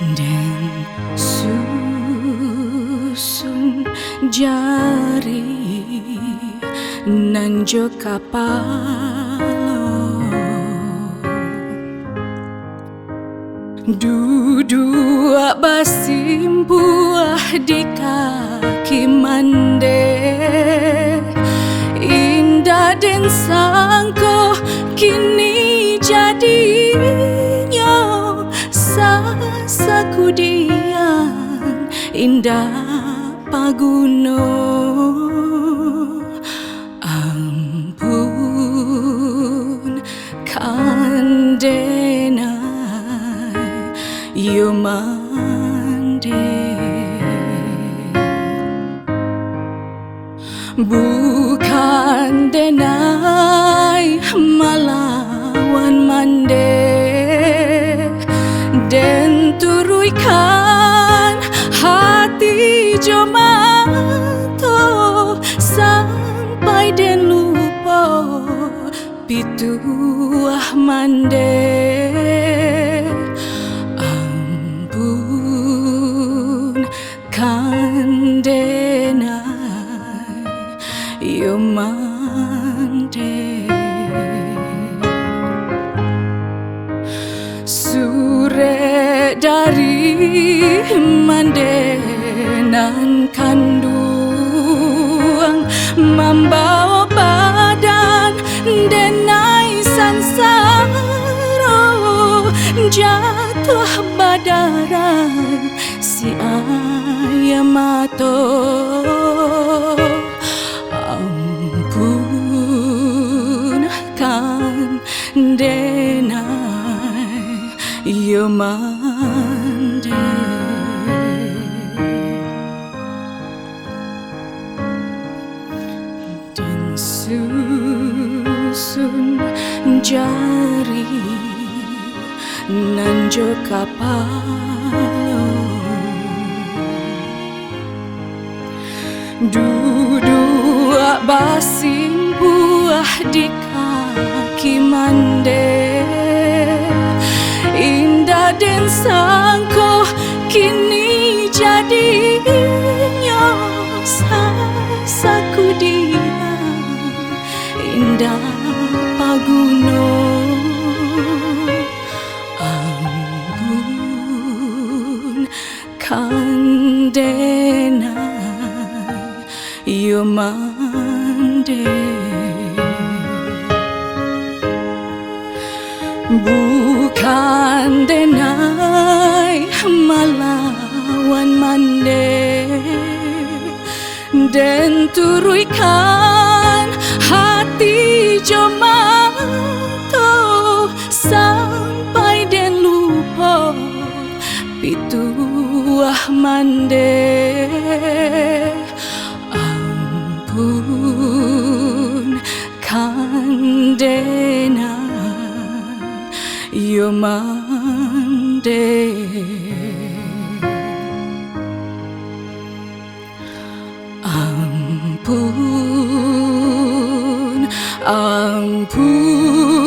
dan susun jari nan jo kapalo duduk basimbuah di kaki mande indah dan sangko kini jadinya sasaku diang indah paguno ampun kandena yo mande bukan denai malawan mande dan turuikan hati jomato sampai den lupa pituah mande ampun kandena yo mande sure dari mandenan kandung membawa badan denai sansaro jatuh badaran si ayamato ampun denai yo mande dan susun jari nan jo kapalo duduk basimbuah di kaki mande indah dan sangko kini jadinya sasaku diang indah paguno ampun kandena yo mande bukan denai malawan mande dan turuikan hati jomato sampai den lupa pituah mande ampun kandena yo mande ampun